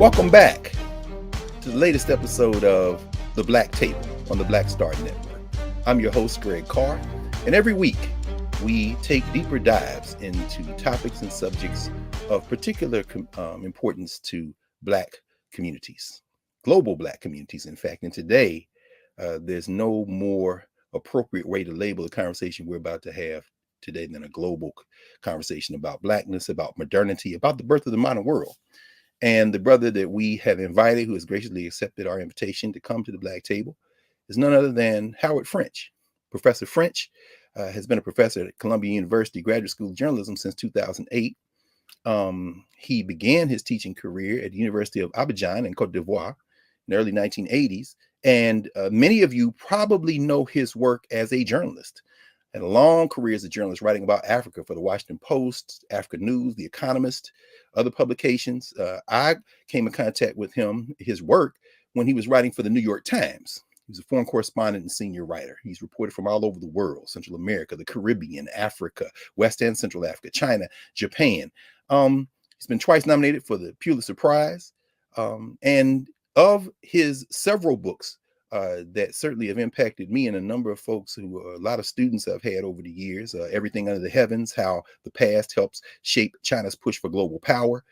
Welcome back to the latest episode of The Black Table on the Black Star Network. I'm your host, Greg Carr, and every week we take deeper dives into topics and subjects of particular importance to Black communities, global Black communities, in fact. And today, there's no more appropriate way to label the conversation we're about to have today than a global conversation about Blackness, about modernity, about the birth of the modern world. And the brother that we have invited, who has graciously accepted our invitation to come to the Black Table, is none other than Howard French. Professor French has been a professor at Columbia University Graduate School of Journalism since 2008. He began his teaching career at the University of Abidjan in Cote d'Ivoire in the early 1980s. And many of you probably know his work as a journalist. And a long career as a journalist, writing about Africa for the Washington Post, Africa News, The Economist, other publications. I came in contact with his work, when he was writing for the New York Times. He was a foreign correspondent and senior writer. He's reported from all over the world: Central America, the Caribbean, Africa, West and Central Africa, China, Japan. He's been twice nominated for the Pulitzer Prize. And of his several books, that certainly have impacted me and a number of folks who a lot of students I've had over the years. Everything Under the Heavens: How the Past Helps Shape China's Push for Global Power.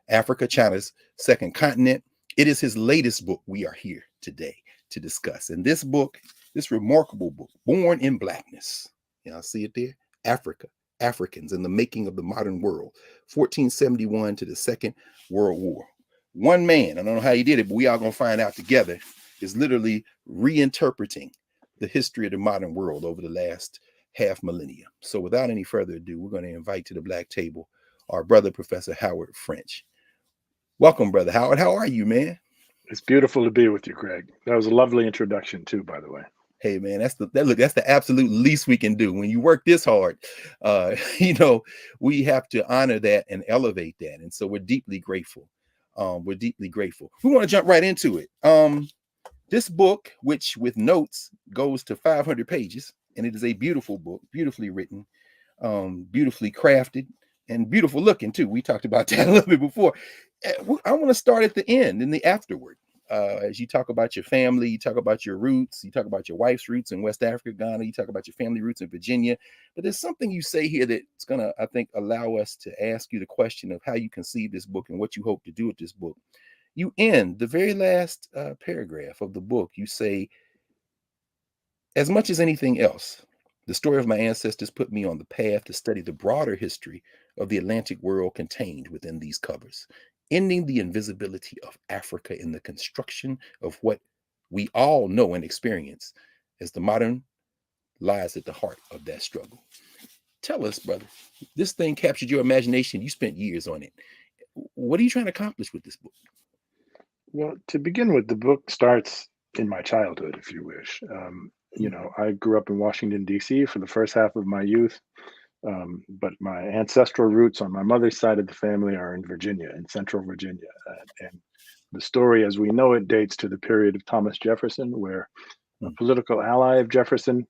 Africa, China's Second Continent. It is his latest book we are here today to discuss. And this book, this remarkable book, Born in Blackness. I see it there. Africa, Africans, and the Making of the Modern World, 1471 to the Second World War. One man, I don't know how he did it, but we are going to find out together, is literally reinterpreting the history of the modern world over the last half millennia. So without any further ado, we're going to invite to the Black Table our brother, Professor Howard French. Welcome, Brother Howard. How are you, man? It's beautiful to be with you, Greg. That was a lovely introduction too, by the way. Hey, man, that's the absolute least we can do. When you work this hard, we have to honor that and elevate that. And so we're deeply grateful. We want to jump right into it. This book, which with notes goes to 500 pages, and it is a beautiful book, beautifully written, beautifully crafted, and beautiful looking too. We talked about that a little bit before. I want to start at the end, in the afterword. As you talk about your family, you talk about your roots, you talk about your wife's roots in West Africa, Ghana, you talk about your family roots in Virginia. But there's something you say here that's going to, I think, allow us to ask you the question of how you conceive this book and what you hope to do with this book. You end the very last paragraph of the book. You say, as much as anything else, the story of my ancestors put me on the path to study the broader history of the Atlantic world contained within these covers, ending the invisibility of Africa in the construction of what we all know and experience as the modern lies at the heart of that struggle. Tell us, brother, this thing captured your imagination. You spent years on it. What are you trying to accomplish with this book? Well, to begin with, the book starts in my childhood, if you wish. I grew up in Washington, D.C. for the first half of my youth, but my ancestral roots on my mother's side of the family are in Virginia, in central Virginia. And the story as we know it dates to the period of Thomas Jefferson, where a political ally of Jefferson,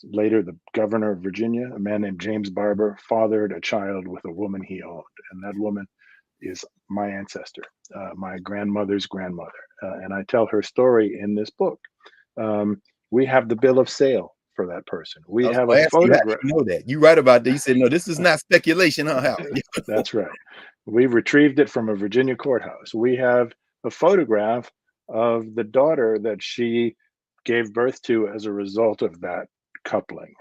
later the governor of Virginia, a man named James Barber, fathered a child with a woman he owned. And that woman is my ancestor, my grandmother's grandmother. And I tell her story in this book. We have the bill of sale for that person. We have a photograph. You know that. You write about that. You said, no, this is not speculation, huh, Howard? That's right. We retrieved it from a Virginia courthouse. We have a photograph of the daughter that she gave birth to as a result of that coupling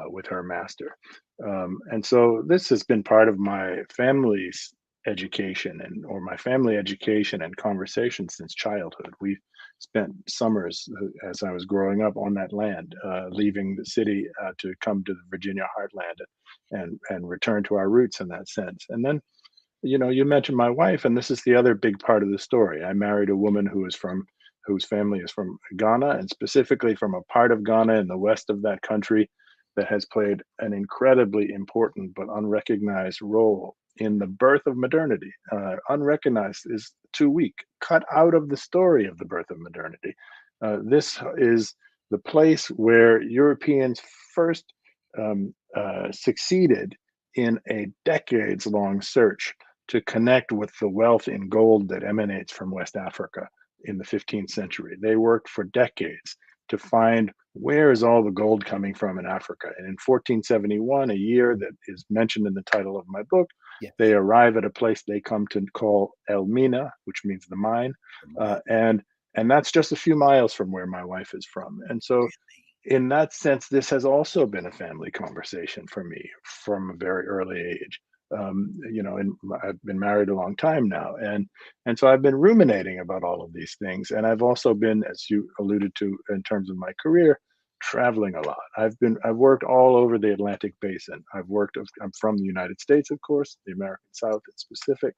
with her master. And so this has been part of my family's education or my family education and conversation since childhood. We spent summers as I was growing up on that land, leaving the city to come to the Virginia heartland and return to our roots in that sense. And then, you mentioned my wife, and this is the other big part of the story. I married a woman whose family is from Ghana, and specifically from a part of Ghana in the west of that country that has played an incredibly important but unrecognized role in the birth of modernity. Unrecognized is too weak, cut out of the story of the birth of modernity. This is the place where Europeans first succeeded in a decades-long search to connect with the wealth in gold that emanates from West Africa in the 15th century. They worked for decades to find where is all the gold coming from in Africa. And in 1471, a year that is mentioned in the title of my book, Yes. they arrive at a place they come to call El Mina, which means the mine, and that's just a few miles from where my wife is from. And so, in that sense, this has also been a family conversation for me from a very early age. And I've been married a long time now, and so I've been ruminating about all of these things. And I've also been, as you alluded to, in terms of my career, traveling a lot. I've worked all over the Atlantic Basin. I'm from the United States, of course, the American South in specific.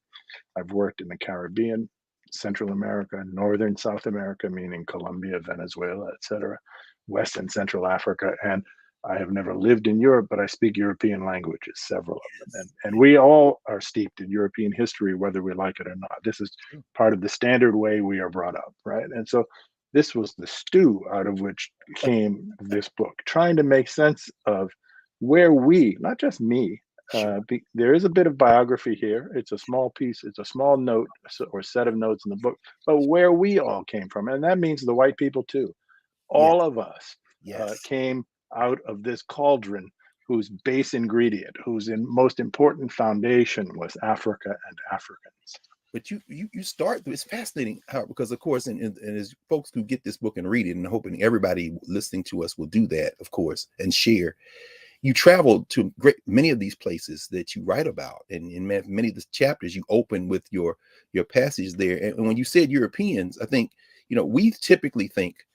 I've worked in the Caribbean, Central America, Northern South America, meaning Colombia, Venezuela, etc., West and Central Africa, and I have never lived in Europe, but I speak European languages, several of them. And we all are steeped in European history, whether we like it or not. This is part of the standard way we are brought up, right? And so this was the stew out of which came this book, trying to make sense of where we, not just me, there is a bit of biography here. It's a small piece, it's a small note or set of notes in the book, but where we all came from. And that means the white people too. Yes. All of us Yes. came out of this cauldron whose base ingredient, whose most important foundation was Africa and Africans. But you start, it's fascinating how, because of course, and as folks who get this book and read it, and hoping everybody listening to us will do that, of course, and share. You travel to many of these places that you write about, and in many of the chapters you open with your passage there. And when you said Europeans, I think, we typically think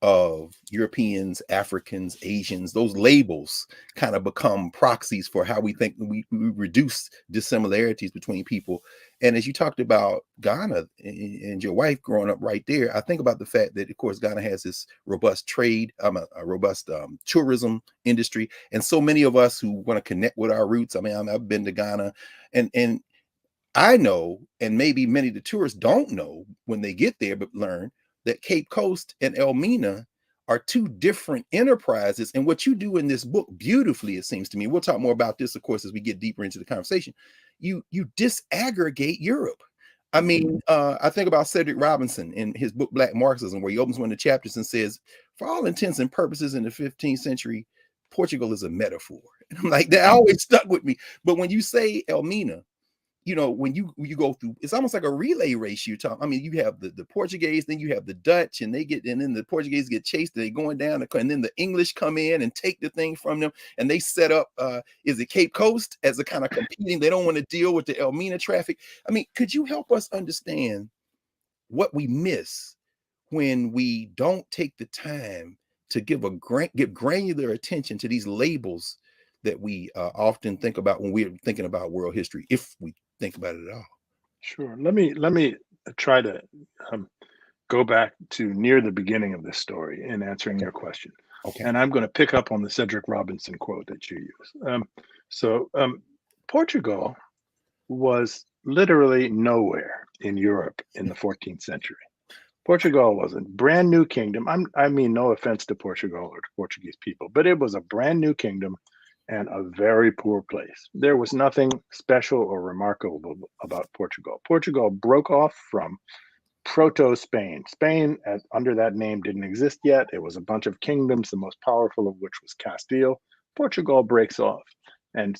of Europeans, Africans, Asians. Those labels kind of become proxies for how we think we reduce dissimilarities between people. And as you talked about Ghana and your wife growing up right there, I think about the fact that, of course, Ghana has this robust trade, a robust tourism industry. And so many of us who want to connect with our roots, I've been to Ghana, and I know, and maybe many of the tourists don't know when they get there, but learn that Cape Coast and Elmina are two different enterprises. And what you do in this book beautifully, it seems to me, we'll talk more about this, of course, as we get deeper into the conversation, you disaggregate Europe. I mean, I think about Cedric Robinson in his book, Black Marxism, where he opens one of the chapters and says, for all intents and purposes in the 15th century, Portugal is a metaphor. And I'm like, that always stuck with me. But when you say Elmina, when you go through, it's almost like a relay race. You you have the Portuguese, then you have the Dutch, and then the Portuguese get chased, and they're going down, and then the English come in and take the thing from them, and they set up, is it Cape Coast as a kind of competing, they don't want to deal with the Elmina traffic. Could you help us understand what we miss when we don't take the time to give granular attention to these labels that we often think about when we're thinking about world history, if we think about it at all? Sure. Let me try to go back to near the beginning of this story in answering your question. Okay. And I'm going to pick up on the Cedric Robinson quote that you use. Portugal was literally nowhere in Europe in the 14th century. Portugal was a brand new kingdom. I mean, no offense to Portugal or to Portuguese people, but it was a brand new kingdom and a very poor place. There was nothing special or remarkable about Portugal. Portugal broke off from Proto-Spain. Spain, under that name, didn't exist yet. It was a bunch of kingdoms, the most powerful of which was Castile. Portugal breaks off, and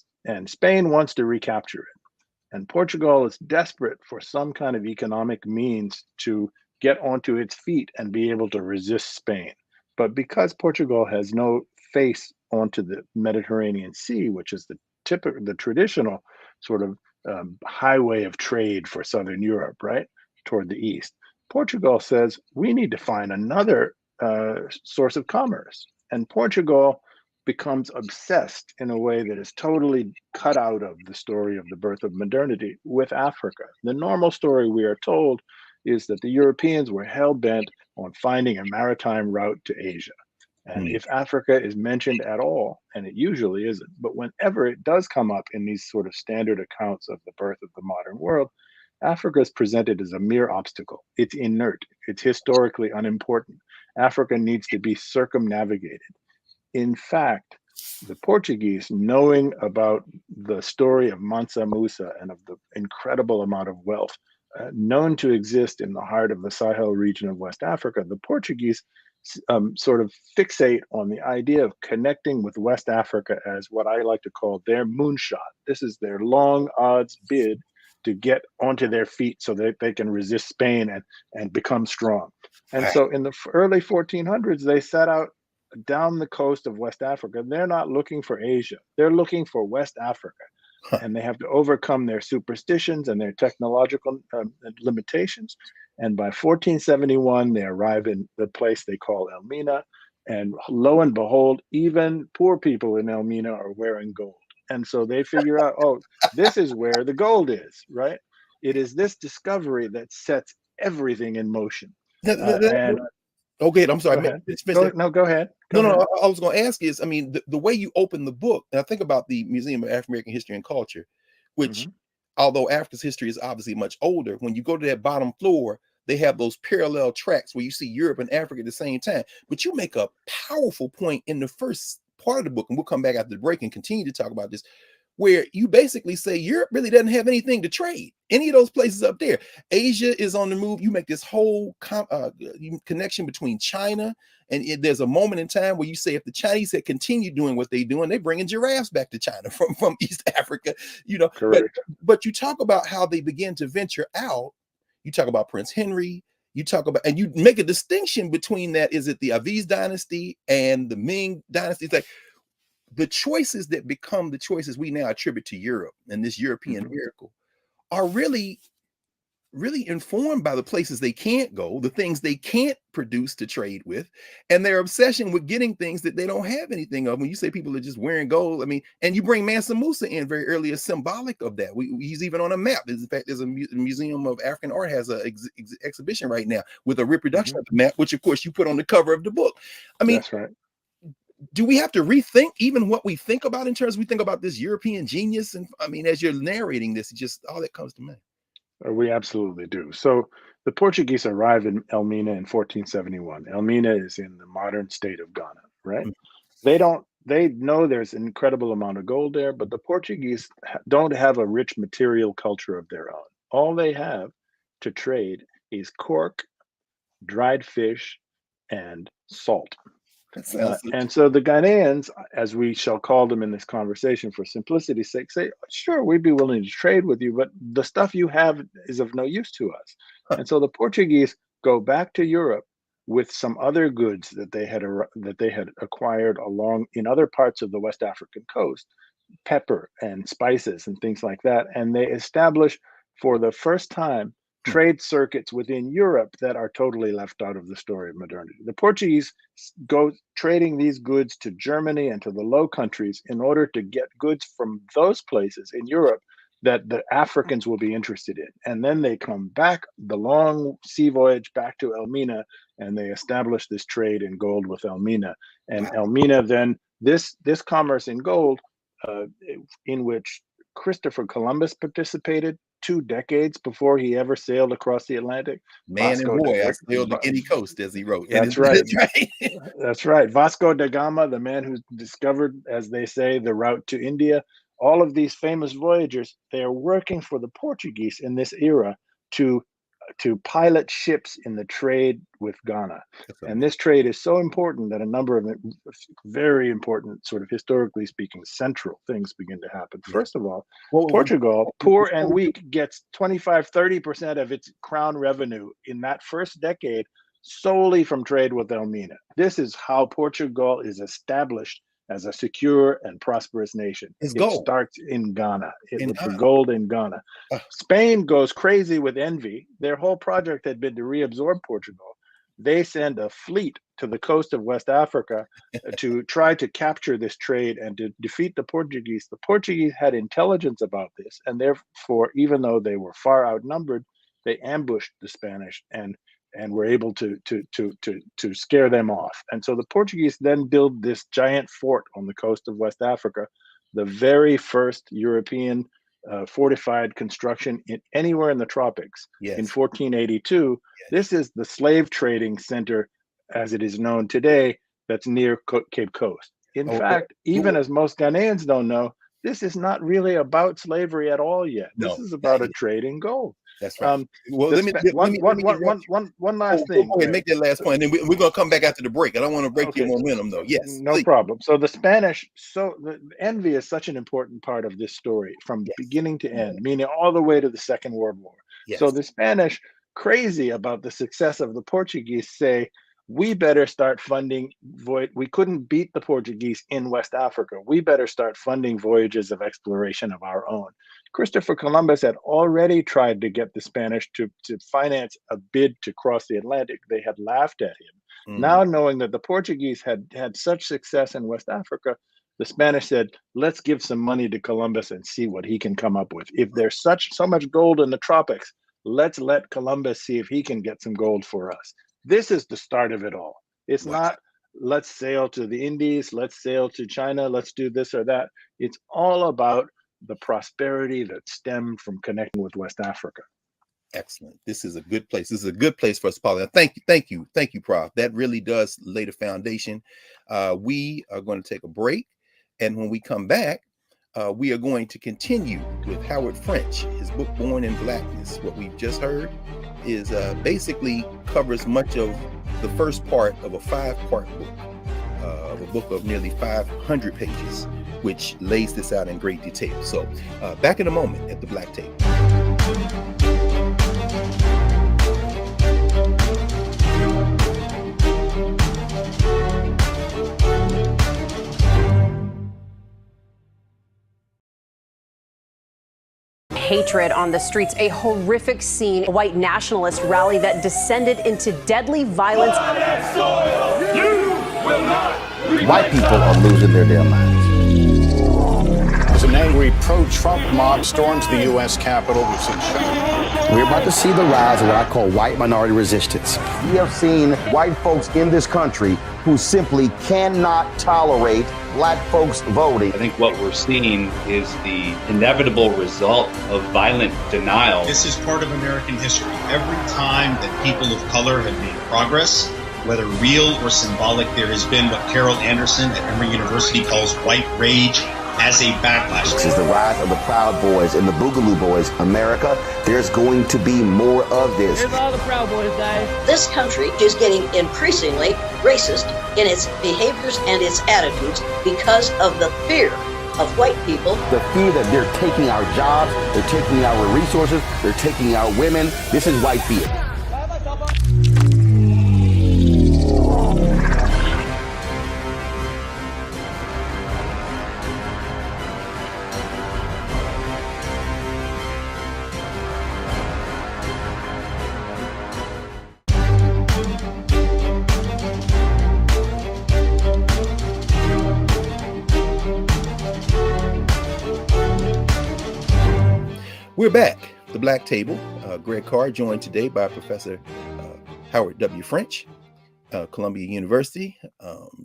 Spain wants to recapture it. And Portugal is desperate for some kind of economic means to get onto its feet and be able to resist Spain. But because Portugal has no face onto the Mediterranean Sea, which is the traditional sort of highway of trade for Southern Europe, right, toward the east, Portugal says we need to find another source of commerce. And Portugal becomes obsessed in a way that is totally cut out of the story of the birth of modernity with Africa. The normal story we are told is that the Europeans were hell-bent on finding a maritime route to Asia. And if Africa is mentioned at all, and it usually isn't, but whenever it does come up in these sort of standard accounts of the birth of the modern world, Africa is presented as a mere obstacle. It's inert. It's historically unimportant. Africa needs to be circumnavigated. In fact, The Portuguese, knowing about the story of Mansa Musa and of the incredible amount of wealth known to exist in the heart of the Sahel region of West Africa, the Portuguese sort of fixate on the idea of connecting with West Africa as what I like to call their moonshot. This is their long odds bid to get onto their feet so that they can resist Spain and become strong. And so in the early 1400s, they set out down the coast of West Africa. They're not looking for Asia. They're looking for West Africa. And they have to overcome their superstitions and their technological limitations. And by 1471, they arrive in the place they call Elmina. And lo and behold, even poor people in Elmina are wearing gold. And so they figure out, oh, this is where the gold is, right? It is this discovery that sets everything in motion. Okay, I'm sorry. Go ahead. Go ahead. No, I was going to ask is, I mean, the way you open the book, and I think about the Museum of African American History and Culture, which, although Africa's history is obviously much older, when you go to that bottom floor, they have those parallel tracks where you see Europe and Africa at the same time. But you make a powerful point in the first part of the book, and we'll come back after the break and continue to talk about this, where you basically say Europe really doesn't have anything to trade. Any of those places up there. Asia is on the move. You make this whole connection between China, and there's a moment in time where you say if the Chinese had continued doing what they're doing, they're bringing giraffes back to China from East Africa, you know. Correct. But you talk about how they begin to venture out. You talk about Prince Henry. You talk about, and you make a distinction between that. Is it the Aviz dynasty and the Ming dynasty? It's like the choices that become the choices we now attribute to Europe and this European miracle are really informed by the places they can't go, the things they can't produce to trade with, and their obsession with getting things that they don't have anything of. When you say people are just wearing gold, I mean, and you bring Mansa Musa in very early as symbolic of that. He's even on a map. In fact, there's a Museum of African Art has an exhibition right now with a reproduction of the map, which of course you put on the cover of the book. I mean, that's right. Do we have to rethink even what we think about in terms we think about this European genius? And I mean, as you're narrating this, just all that comes to mind. We absolutely do. So the Portuguese arrive in Elmina in 1471. Elmina is in the modern state of Ghana, right? They know there's an incredible amount of gold there, but the Portuguese don't have a rich material culture of their own. All they have to trade is cork, dried fish, and salt. And so the Ghanaians, as we shall call them in this conversation for simplicity's sake, say, sure, we'd be willing to trade with you, but the stuff you have is of no use to us. And so the Portuguese go back to Europe with some other goods that they had acquired along in other parts of the West African coast, pepper and spices and things like that. And they establish for the first time trade circuits within Europe that are totally left out of the story of modernity. The Portuguese go trading these goods to Germany and to the Low Countries in order to get goods from those places in Europe that the Africans will be interested in. And then they come back, the long sea voyage back to Elmina, and they establish this trade in gold with Elmina. And Elmina then, this commerce in gold, in which Christopher Columbus participated 2 decades before he ever sailed across the Atlantic. Man and boy, I sailed the Guinea coast, as he wrote. That's right. That's right. Vasco da Gama, the man who discovered, as they say, the route to India. All of these famous voyagers, they are working for the Portuguese in this era to pilot ships in the trade with Ghana. And this trade is so important that a number of very important, sort of historically speaking, central things begin to happen. First of all, Portugal, poor and weak, gets 25-30% of its crown revenue in that first decade solely from trade with Elmina. This is how Portugal is established as a secure and prosperous nation. It starts in Ghana, with the gold in Ghana. Spain goes crazy with envy. Their whole project had been to reabsorb Portugal. They send a fleet to the coast of West Africa to try to capture this trade and to defeat the Portuguese. The Portuguese had intelligence about this, and therefore, even though they were far outnumbered, they ambushed the Spanish and were able to scare them off. And so the Portuguese then build this giant fort on the coast of West Africa, the very first European fortified construction anywhere in the tropics. In 1482. This is the slave trading center, as it is known today, that's near Cape Coast. In Oh, fact, even as most Ghanaians don't know, this is not really about slavery at all yet. This no, is not about a yet. trade in gold. That's right. Well, The let me spe- let me let me interrupt you. one Oh, last go thing, ahead and Greg. make that last point, and then we're gonna come back after the break. I don't want to break your Okay, momentum, though. Yes, no please. problem. So the Spanish, so the envy is such an important part of this story from Yes, beginning to end, meaning all the way to the Second World War. So yes. the Spanish, crazy about the success of the Portuguese, say, we better start funding void. We couldn't beat the Portuguese in West Africa. We better start funding voyages of exploration of our own. Christopher Columbus had already tried to get the Spanish to finance a bid to cross the Atlantic. They had laughed at him. Mhm. Now, knowing that the Portuguese had such success in West Africa, the Spanish said, let's give some money to Columbus and see what he can come up with. If there's so much gold in the tropics, let's let Columbus see if he can get some gold for us. This is the start of it all. It's Wow. not let's sail to the Indies, let's sail to China, let's do this or that. It's all about the prosperity that stemmed from connecting with West Africa. Excellent. This is a good place. This is a good place for us, Paul. Thank you, Prof. That really does lay the foundation. We are going to take a break, and when we come back, we are going to continue with Howard French. His book "Born in Blackness." What we've just heard is basically covers much of the first part of a 5-part book, of a book of nearly 500 pages, which lays this out in great detail. So, back in a moment at the Black Table. Hatred on the streets, a horrific scene, a white nationalist rally that descended into deadly violence. White people are losing their damn minds. As an angry pro-Trump mob storms the U.S. Capitol, we've seen We're about to see the rise of what I call white minority resistance. We have seen white folks in this country who simply cannot tolerate black folks voting. I think what we're seeing is the inevitable result of violent denial. This is part of American history. Every time that people of color have made progress, whether real or symbolic, there has been what Carol Anderson at Emory University calls white rage as a backlash. This is the rise of the Proud Boys and the Boogaloo Boys. America, there's going to be more of this. Here's all the Proud Boys, guys. This country is getting increasingly racist in its behaviors and its attitudes because of the fear of white people. The fear that they're taking our jobs, they're taking our resources, they're taking our women. This is white fear. We're back, the Black Table. Greg Carr, joined today by Professor Howard W. French, Columbia University,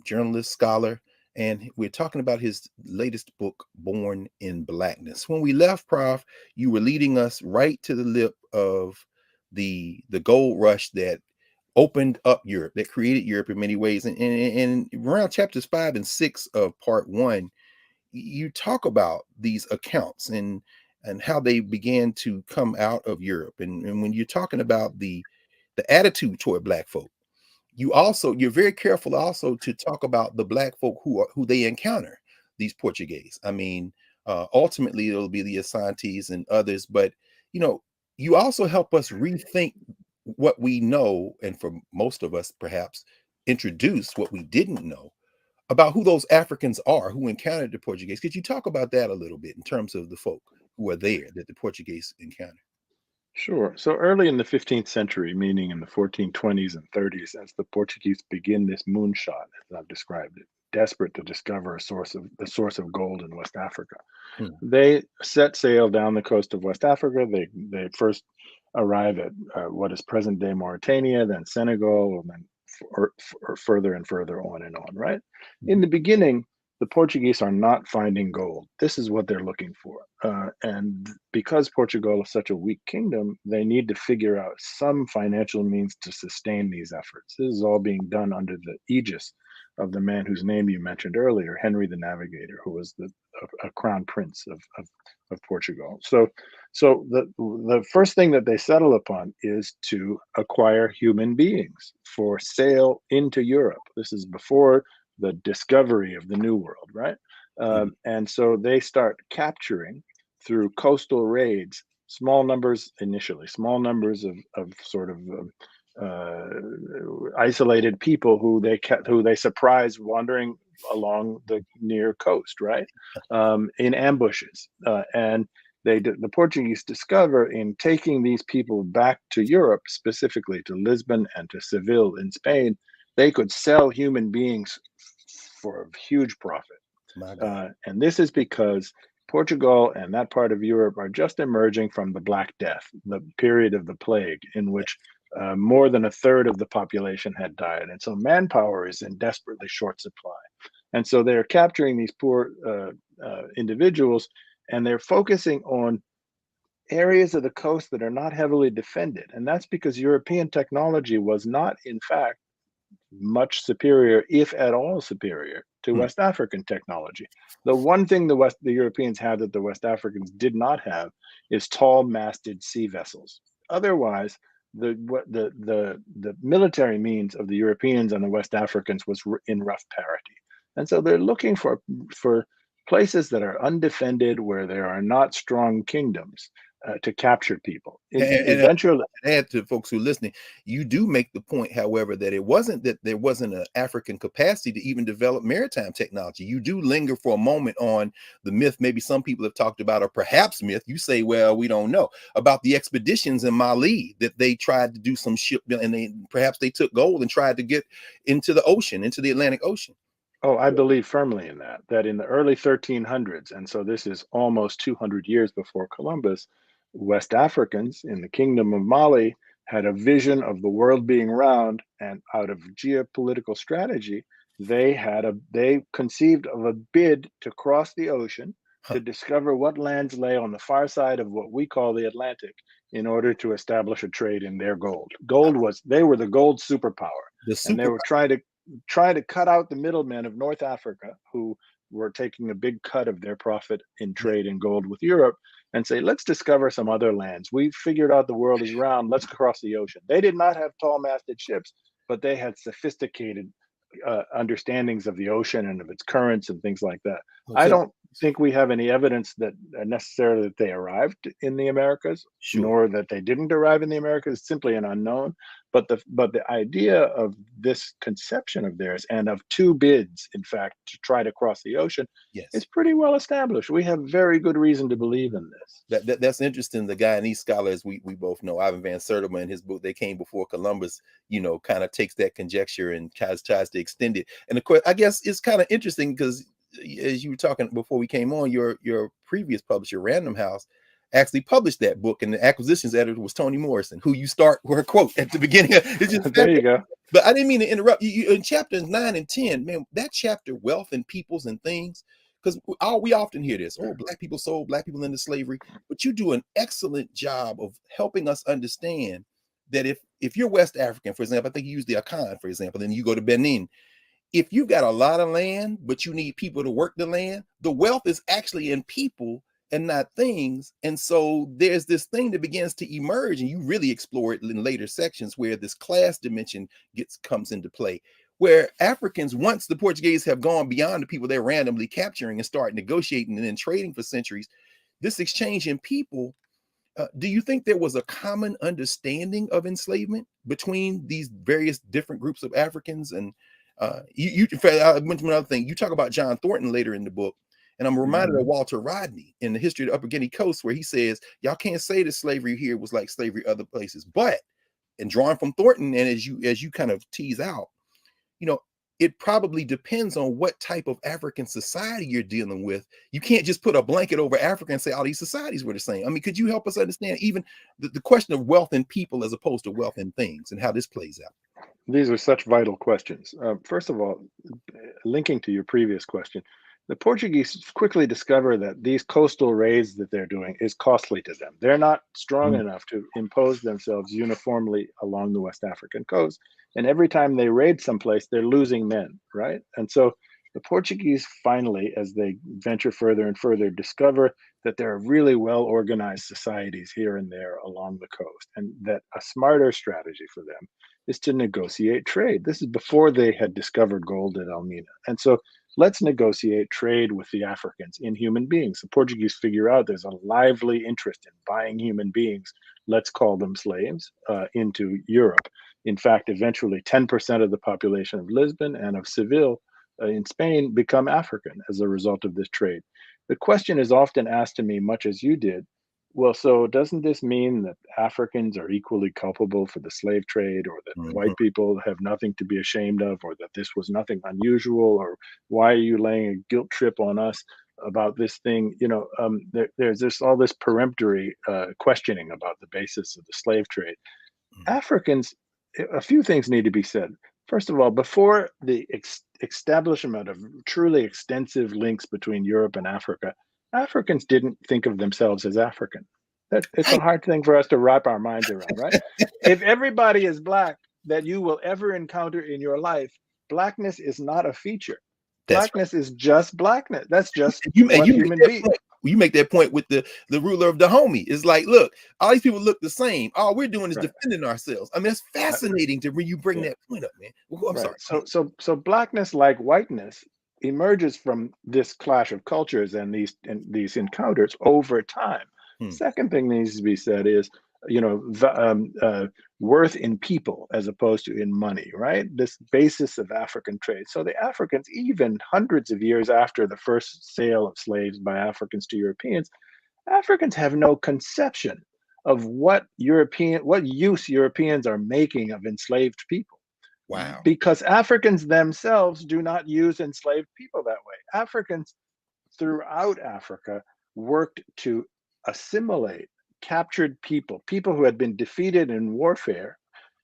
journalist, scholar, and we're talking about his latest book, Born in Blackness. When we left, Prof, you were leading us right to the lip of the gold rush that opened up Europe, that created Europe in many ways. And around chapters 5 and 6 of part 1, you talk about these accounts and how they began to come out of Europe. And when you're talking about the attitude toward black folk, you're very careful also to talk about the black folk who they encounter, these Portuguese. I mean, ultimately it'll be the Asantes and others, but you also help us rethink what we know, and for most of us perhaps introduce what we didn't know about who those Africans are who encountered the Portuguese. Could you talk about that a little bit in terms of the folk who are there that the Portuguese encountered? Sure. So early in the 15th century, meaning in the 1420s and 30s, as the Portuguese begin this moonshot, as I've described it, desperate to discover the source of gold in West Africa, they set sail down the coast of West Africa. They first arrive at what is present-day Mauritania, then Senegal, and then further and further on and on. Right. In the beginning, the Portuguese are not finding gold. This is what they're looking for. And because Portugal is such a weak kingdom, they need to figure out some financial means to sustain these efforts. This is all being done under the aegis of the man whose name you mentioned earlier, Henry the Navigator, who was a crown prince of Portugal. So the first thing that they settle upon is to acquire human beings for sale into Europe. This is before the discovery of the New World, right? And so they start capturing through coastal raids, small numbers initially, small numbers of sort of isolated people who they surprise wandering along the near coast, right? In ambushes, and the Portuguese discover in taking these people back to Europe, specifically to Lisbon and to Seville in Spain, they could sell human beings for a huge profit. And this is because Portugal and that part of Europe are just emerging from the Black Death, the period of the plague in which more than a third of the population had died. And so manpower is in desperately short supply. And so they're capturing these poor individuals, and they're focusing on areas of the coast that are not heavily defended. And that's because European technology was not, in fact, much superior, if at all superior, to West African technology. The one thing the Europeans had that the West Africans did not have is tall-masted sea vessels. Otherwise, the military means of the Europeans and the West Africans was in rough parity. And so they're looking for places that are undefended, where there are not strong kingdoms, to capture people. Eventually, add to folks who are listening, you do make the point, however, that it wasn't that there wasn't an African capacity to even develop maritime technology. You do linger for a moment on the myth, maybe some people have talked about, or perhaps myth, you say, well, we don't know, about the expeditions in Mali that they tried to do some shipbuilding, and perhaps they took gold and tried to get into the ocean, into the Atlantic Ocean. Oh, I believe firmly in that in the early 1300s, and so this is almost 200 years before Columbus, West Africans in the Kingdom of Mali had a vision of the world being round, and out of geopolitical strategy, they conceived of a bid to cross the ocean to discover what lands lay on the far side of what we call the Atlantic, in order to establish a trade in their gold. They were the gold superpower, and they were trying to cut out the middlemen of North Africa, who were taking a big cut of their profit in trade in gold with Europe, and say, let's discover some other lands. We figured out the world is round. Let's cross the ocean. They did not have tall-masted ships, but they had sophisticated understandings of the ocean and of its currents and things like that. Okay. I don't think we have any evidence that necessarily that they arrived in the Americas, nor that they didn't arrive in the Americas. It's simply an unknown. But the idea of this conception of theirs, and of two bids, in fact, to try to cross the ocean, is pretty well established. We have very good reason to believe in this. That's interesting. The Guyanese scholars we both know, Ivan Van Sertima, in his book "They Came Before Columbus," kind of takes that conjecture and tries to extend it. And of course, I guess it's kind of interesting because, as you were talking before we came on, your previous publisher, Random House, actually published that book, and the acquisitions editor was Toni Morrison, who you start her quote at the beginning. It's just there you go. But I didn't mean to interrupt you. In chapters 9 and 10, man, that chapter, Wealth and Peoples and Things, because we often hear this, black people sold black people into slavery, but you do an excellent job of helping us understand that if you're West African, for example, I think you use the Akan, for example, then you go to Benin. If you've got a lot of land, but you need people to work the land, the wealth is actually in people and not things. And so there's this thing that begins to emerge, and you really explore it in later sections, where this class dimension comes into play, where Africans, once the Portuguese have gone beyond the people they're randomly capturing and start negotiating and then trading for centuries, this exchange in people, do you think there was a common understanding of enslavement between these various different groups of Africans? And I went to another thing. You talk about John Thornton later in the book, and I'm reminded of Walter Rodney in the History of the Upper Guinea Coast, where he says, y'all can't say that slavery here was like slavery other places. But, and drawing from Thornton, and as you kind of tease out, it probably depends on what type of African society you're dealing with. You can't just put a blanket over Africa and say all these societies were the same. I mean, could you help us understand even the question of wealth in people as opposed to wealth in things, and how this plays out? These are such vital questions. First of all, linking to your previous question, the Portuguese quickly discover that these coastal raids that they're doing is costly to them. They're not strong enough to impose themselves uniformly along the West African coast. And every time they raid someplace, they're losing men, right? And so the Portuguese finally, as they venture further and further, discover that there are really well-organized societies here and there along the coast, and that a smarter strategy for them is to negotiate trade. This is before they had discovered gold at Elmina. And so let's negotiate trade with the Africans in human beings. The Portuguese figure out there's a lively interest in buying human beings, let's call them slaves, into Europe. In fact, eventually 10% of the population of Lisbon and of Seville in Spain become African as a result of this trade. The question is often asked to me, much as you did, well, so doesn't this mean that Africans are equally culpable for the slave trade, or that white people have nothing to be ashamed of, or that this was nothing unusual, or why are you laying a guilt trip on us about this thing? There's just all this peremptory questioning about the basis of the slave trade. Africans, a few things need to be said. First of all, before the establishment of truly extensive links between Europe and Africa, Africans didn't think of themselves as African. It's a hard thing for us to wrap our minds around, right? If everybody is Black that you will ever encounter in your life, Blackness is not a feature. Blackness is just Blackness. That's just what human beings. You make that point with the ruler of Dahomey. It's like, look, all these people look the same. All we're doing is defending ourselves. I mean, it's fascinating to when you bring that point up, man. Well, I'm sorry. So Blackness, like whiteness, emerges from this clash of cultures and these encounters over time. Second thing that needs to be said is, worth in people as opposed to in money, right? This basis of African trade. So the Africans, even hundreds of years after the first sale of slaves by Africans to Europeans, Africans have no conception of what use Europeans are making of enslaved people. Wow. Because Africans themselves do not use enslaved people that way. Africans throughout Africa worked to assimilate captured people who had been defeated in warfare,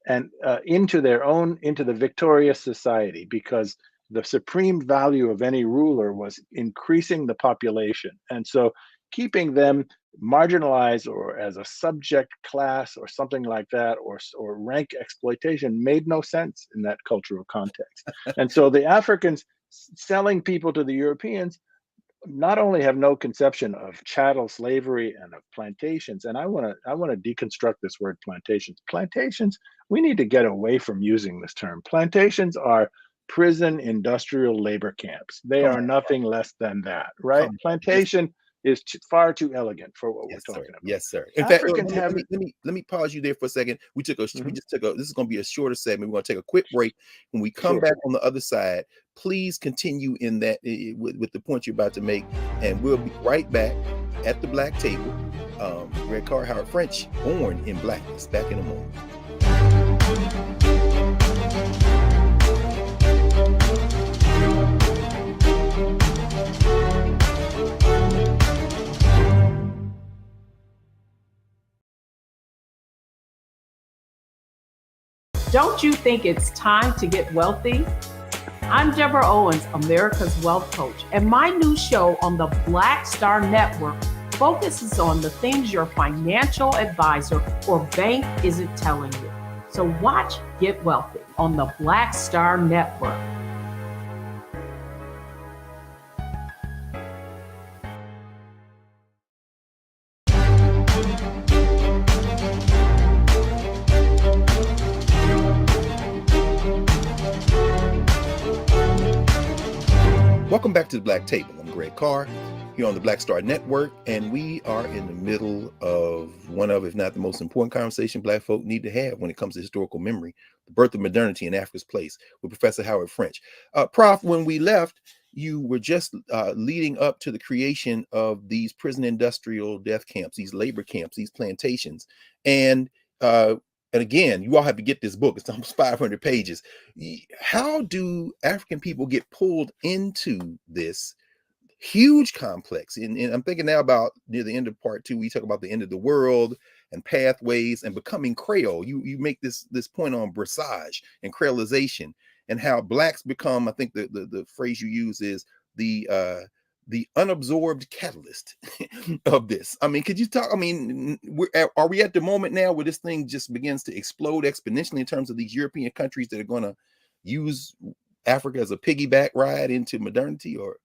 and into the victorious society, because the supreme value of any ruler was increasing the population. And so keeping them marginalized or as a subject class or something like that, or rank exploitation, made no sense in that cultural context. And so the Africans selling people to the Europeans not only have no conception of chattel slavery and of plantations, and I want to deconstruct this word plantations. Plantations, we need to get away from using this term. Plantations are prison industrial labor camps. They are nothing less than that, right? Plantation is far too elegant for what we're talking about. Yes, sir. In fact, let me pause you there for a second. We just took this is going to be a shorter segment. We're going to take a quick break. When we come back on the other side, please continue in that with the point you're about to make, and we'll be right back at the Black Table. Greg Carr, Howard French, born in Blackness. Back in a moment. Don't you think it's time to get wealthy? I'm Deborah Owens, America's Wealth Coach, and my new show on the Black Star Network focuses on the things your financial advisor or bank isn't telling you. So watch Get Wealthy on the Black Star Network. Welcome back to the Black Table. I'm Greg Carr here on the Black Star Network, and we are in the middle of one of, if not the most important conversation Black folk need to have when it comes to historical memory, the birth of modernity in Africa's place, with Professor Howard French. Prof, when we left, you were just leading up to the creation of these prison industrial death camps, these labor camps, these plantations. And again, you all have to get this book. It's almost 500 pages. How do African people get pulled into this huge complex? And I'm thinking now about near the end of part 2, we talk about the end of the world and pathways and becoming Creole. You make this point on brassage and Creolization, and how Blacks become, I think the phrase you use is the the unabsorbed catalyst of this? I mean, could you talk? I mean, are we at the moment now where this thing just begins to explode exponentially in terms of these European countries that are going to use Africa as a piggyback ride into modernity? Or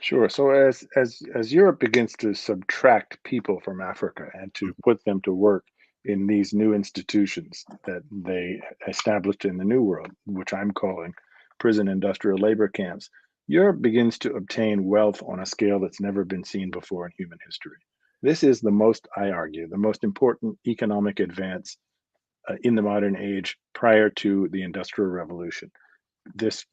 Sure. So as Europe begins to subtract people from Africa and to put them to work in these new institutions that they established in the New World, which I'm calling prison industrial labor camps, Europe begins to obtain wealth on a scale that's never been seen before in human history. This is the most, I argue, the most important economic advance in the modern age prior to the Industrial Revolution. This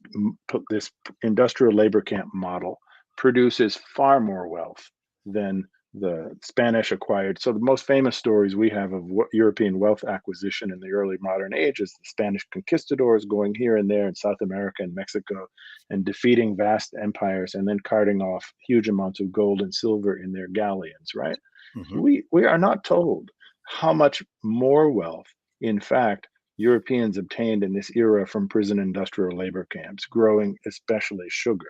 industrial labor camp model produces far more wealth than the Spanish acquired. So the most famous stories we have of European wealth acquisition in the early modern age is the Spanish conquistadors going here and there in South America and Mexico and defeating vast empires and then carting off huge amounts of gold and silver in their galleons, right? We are not told how much more wealth, in fact, Europeans obtained in this era from prison industrial labor camps, growing especially sugar.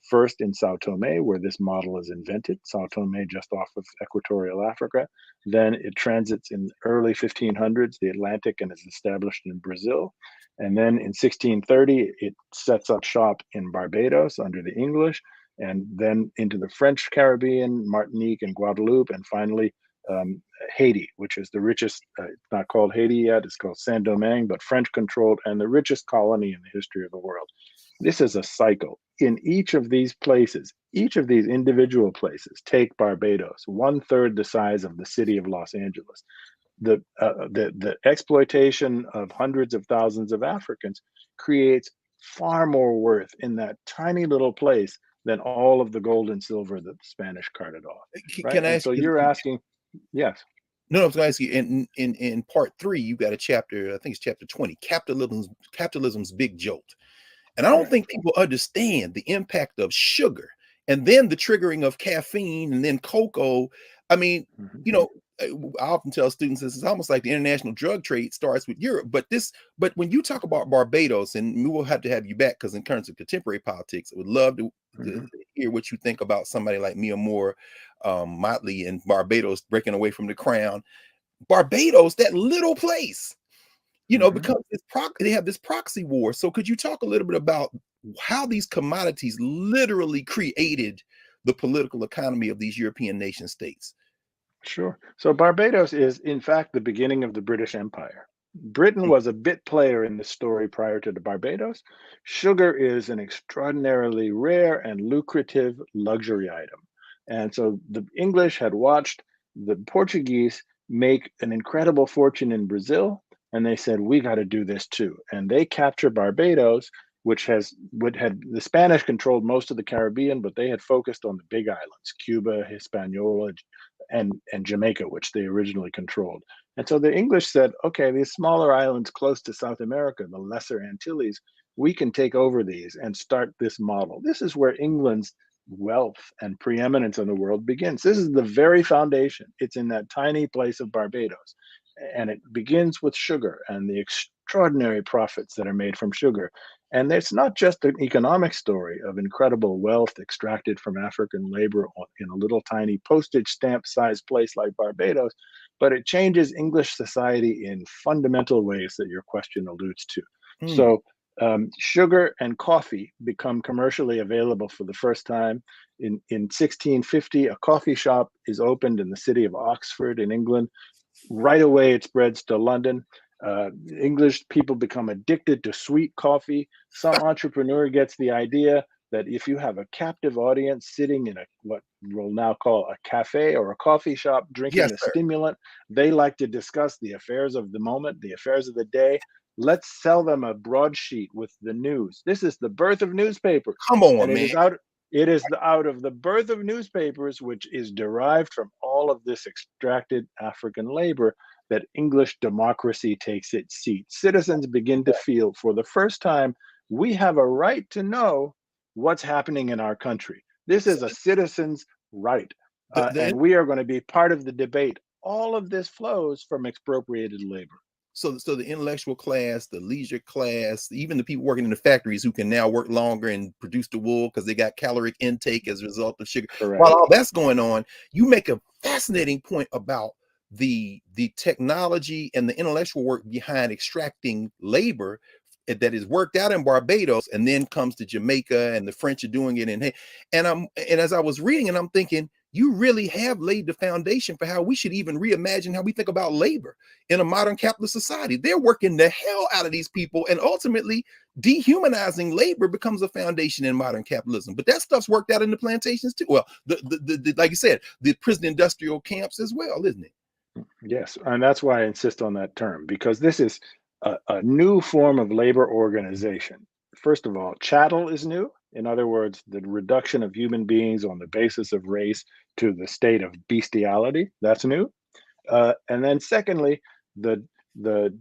First in Sao Tome, where this model is invented, Sao Tome just off of equatorial Africa. Then it transits in the early 1500s, the Atlantic, and is established in Brazil. And then in 1630, it sets up shop in Barbados under the English, and then into the French Caribbean, Martinique and Guadeloupe, and finally Haiti, which is the richest, it's not called Haiti yet, it's called Saint-Domingue, but French controlled and the richest colony in the history of the world. This is a cycle. In each of these places, each of these individual places, take Barbados, 1/3 the size of the city of Los Angeles. The exploitation of hundreds of thousands of Africans creates far more worth in that tiny little place than all of the gold and silver that the Spanish carted off. Right? Can I and ask so you? You're asking, yes. No, I was going to ask you. In part 3, you got a chapter. I think it's chapter 20. Capitalism's big jolt. And I don't think people understand the impact of sugar and then the triggering of caffeine and then cocoa. I mean, you know, I often tell students this is almost like the international drug trade starts with Europe. But when you talk about Barbados, and we will have to have you back because in terms of contemporary politics, I would love to hear what you think about somebody like Mia Moore Motley in Barbados breaking away from the crown. Barbados, that little place, you know, because they have this proxy war. So could you talk a little bit about how these commodities literally created the political economy of these European nation states? Sure. So Barbados is, in fact, the beginning of the British Empire. Britain was a bit player in the story prior to the Barbados. Sugar is an extraordinarily rare and lucrative luxury item. And so the English had watched the Portuguese make an incredible fortune in Brazil, and they said, we got to do this too. And they captured Barbados, which had the Spanish controlled most of the Caribbean, but they had focused on the big islands, Cuba, Hispaniola, and Jamaica, which they originally controlled. And so the English said, okay, these smaller islands close to South America, the Lesser Antilles, we can take over these and start this model. This is where England's wealth and preeminence in the world begins. This is the very foundation. It's in that tiny place of Barbados. And it begins with sugar and the extraordinary profits that are made from sugar. And it's not just an economic story of incredible wealth extracted from African labor in a little tiny postage stamp sized place like Barbados, but it changes English society in fundamental ways that your question alludes to. So sugar and coffee become commercially available for the first time. In 1650, a coffee shop is opened in the city of Oxford in England. Right away, it spreads to London. English people become addicted to sweet coffee. Some entrepreneur gets the idea that if you have a captive audience sitting in what we'll now call a cafe or a coffee shop drinking a stimulant, they like to discuss the affairs of the moment, the affairs of the day. Let's sell them a broadsheet with the news. This is the birth of newspapers. Come on, and man. It is out of the birth of newspapers, which is derived from all of this extracted African labor, that English democracy takes its seat. Citizens begin to feel, for the first time, we have a right to know what's happening in our country. This is a citizen's right, and we are going to be part of the debate. All of this flows from expropriated labor. So the intellectual class, the leisure class, even the people working in the factories who can now work longer and produce the wool because they got caloric intake as a result of sugar. Correct. While all that's going on, you make a fascinating point about the technology and the intellectual work behind extracting labor that is worked out in Barbados and then comes to Jamaica, and the French are doing it. And as I was reading, and I'm thinking, you really have laid the foundation for how we should even reimagine how we think about labor in a modern capitalist society. They're working the hell out of these people, and ultimately dehumanizing labor becomes a foundation in modern capitalism. But that stuff's worked out in the plantations too. Well, the like you said, the prison industrial camps as well, isn't it? Yes, and that's why I insist on that term, because this is a new form of labor organization. First of all, chattel is new. In other words, the reduction of human beings on the basis of race to the state of bestiality, that's new. And then secondly, the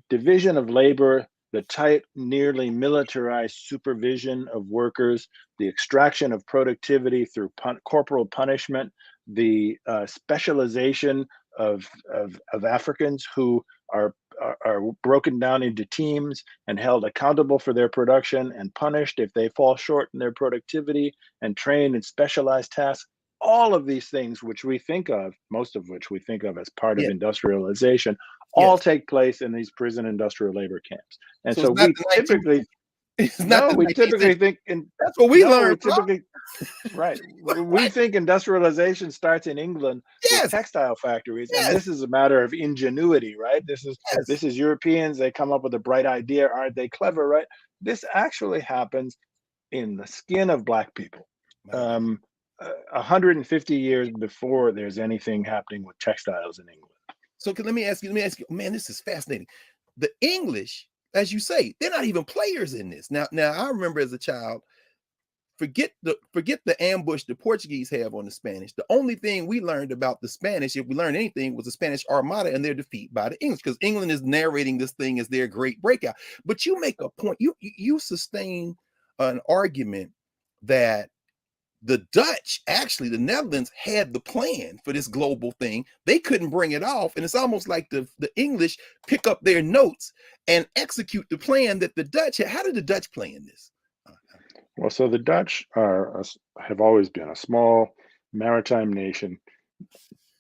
division of labor, the tight, nearly militarized supervision of workers, the extraction of productivity through corporal punishment, the specialization of Africans who are broken down into teams and held accountable for their production and punished if they fall short in their productivity, and trained in specialized tasks. All of these things, which we think of, most of which we think of as part of industrialization, all take place in these prison industrial labor camps. And so we typically, typically think that's what we learned. Right. We think industrialization starts in England with textile factories, and this is a matter of ingenuity, right? This is Europeans. They come up with a bright idea. Aren't they clever, right? This actually happens in the skin of Black people. 150 years before there's anything happening with textiles in England. So let me ask you, man, this is fascinating. The English, as you say, they're not even players in this. Now I remember as a child, forget the ambush the Portuguese have on the Spanish. The only thing we learned about the Spanish, if we learned anything, was the Spanish Armada and their defeat by the English, because England is narrating this thing as their great breakout. But you make a point, you sustain an argument that the Dutch, actually the Netherlands, had the plan for this global thing. They couldn't bring it off, and it's almost like the English pick up their notes and execute the plan that the Dutch had. How did the Dutch play in this? Well, so the Dutch have always been a small maritime nation,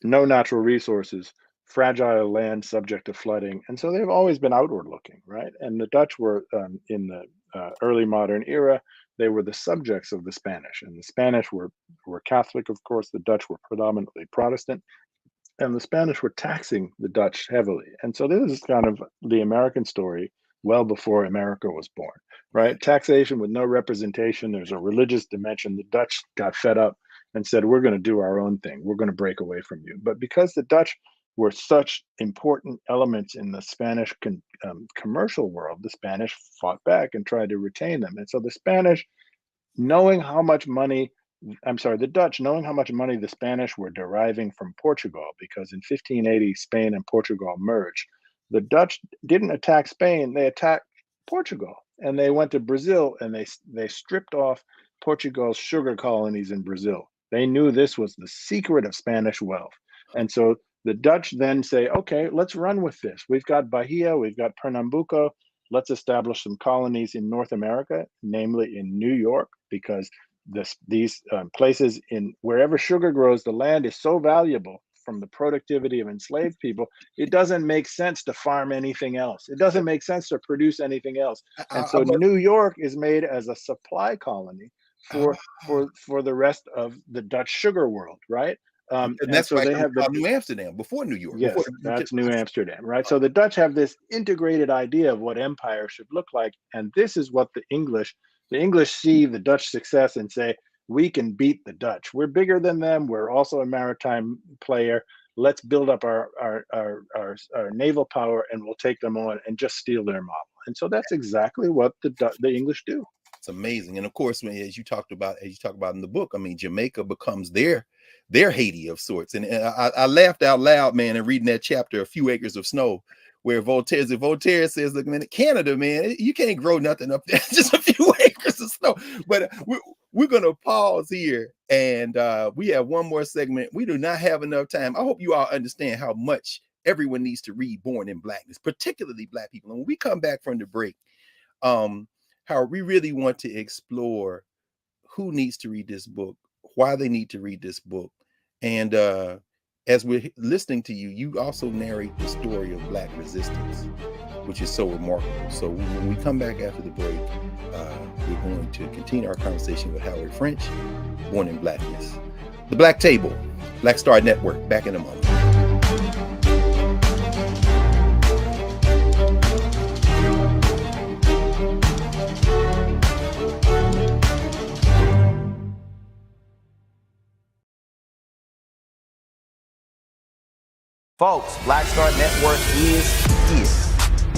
no natural resources, fragile land subject to flooding. And so they've always been outward looking, right? And the Dutch were, in the early modern era, they were the subjects of the Spanish. And the Spanish were Catholic, of course. The Dutch were predominantly Protestant. And the Spanish were taxing the Dutch heavily. And so this is kind of the American story well before America was born, right? Taxation with no representation. There's a religious dimension. The Dutch got fed up and said, we're going to do our own thing. We're going to break away from you. But because the Dutch were such important elements in the Spanish commercial world, the Spanish fought back and tried to retain them. And so the Spanish, knowing how much money, the Dutch, knowing how much money the Spanish were deriving from Portugal, because in 1580, Spain and Portugal merged. The Dutch didn't attack Spain, they attacked Portugal. And they went to Brazil and they stripped off Portugal's sugar colonies in Brazil. They knew this was the secret of Spanish wealth. And so the Dutch then say, okay, let's run with this. We've got Bahia, we've got Pernambuco. Let's establish some colonies in North America, namely in New York, because these places in wherever sugar grows, the land is so valuable from the productivity of enslaved people, it doesn't make sense to farm anything else. It doesn't make sense to produce anything else. And so New York is made as a supply colony for the rest of the Dutch sugar world, right? And that's why they have New Amsterdam before New York. Yes, that's New Amsterdam, right? So the Dutch have this integrated idea of what empire should look like. And this is what the English see the Dutch success and say, we can beat the Dutch. We're bigger than them. We're also a maritime player. Let's build up our naval power and we'll take them on and just steal their model. And so that's exactly what the English do. It's amazing. And of course, as you talk about in the book, I mean, Jamaica becomes their Haiti of sorts. And I laughed out loud, man, in reading that chapter, A Few Acres of Snow, where Voltaire says, look, man, Canada, man, you can't grow nothing up there, just a few acres of snow. But we're going to pause here, and we have one more segment. We do not have enough time. I hope you all understand how much everyone needs to read Born in Blackness, particularly Black people. And when we come back from the break, how we really want to explore who needs to read this book, why they need to read this book. And as we're listening to you, you also narrate the story of Black resistance, which is so remarkable. So when we come back after the break, we're going to continue our conversation with Howard French, Born in Blackness. The Black Table, Black Star Network, back in a moment. Folks, Black Star Network is here.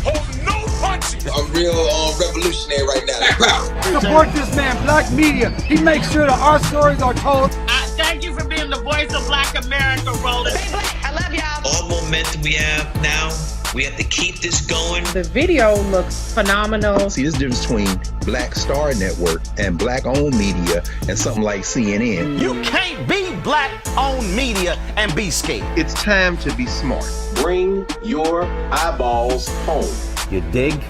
Oh, no punches! I'm real revolutionary right now. Support this man, Black Media. He makes sure that our stories are told. Thank you for being the voice of Black America, Roland. Stay Black. I love y'all. All momentum we have now, we have to keep this going. The video looks phenomenal. See, this difference between Black Star Network and Black-owned media and something like CNN. You can't be Black-owned media and be scared. It's time to be smart. Bring your eyeballs home. You dig?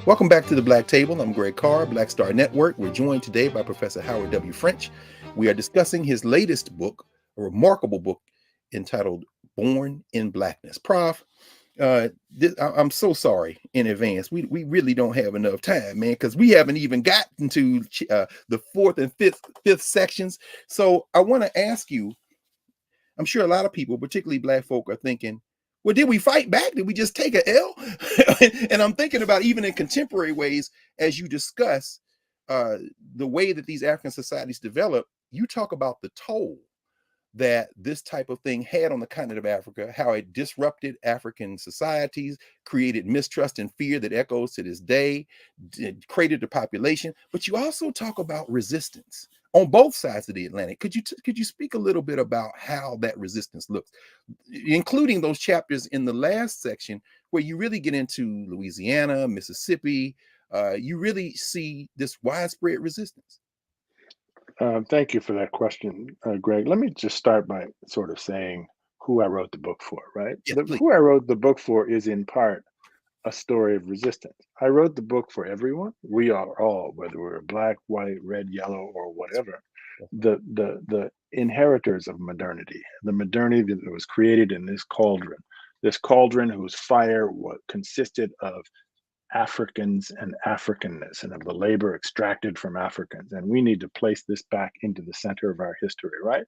Welcome back to the Black Table. I'm Greg Carr, Black Star Network. We're joined today by Professor Howard W. French. We are discussing his latest book, a remarkable book entitled Born in Blackness. Prof, I'm so sorry in advance. We really don't have enough time, man, because we haven't even gotten to the fourth and fifth sections. So I want to ask you, I'm sure a lot of people, particularly Black folk, are thinking, well, did we fight back? Did we just take an L? And I'm thinking about, even in contemporary ways, as you discuss the way that these African societies develop, you talk about the toll that this type of thing had on the continent of Africa, how it disrupted African societies, created mistrust and fear that echoes to this day, created the population. But you also talk about resistance on both sides of the Atlantic. Could you speak a little bit about how that resistance looks, including those chapters in the last section where you really get into Louisiana, Mississippi? You really see this widespread resistance. Thank you for that question, Greg. Let me just start by sort of saying who I wrote the book for, right? Yes, who I wrote the book for is in part a story of resistance. I wrote the book for everyone. We are all, whether we're black, white, red, yellow, or whatever, the inheritors of modernity, the modernity that was created in this cauldron whose fire consisted of Africans and Africanness and of the labor extracted from Africans. And we need to place this back into the center of our history, right?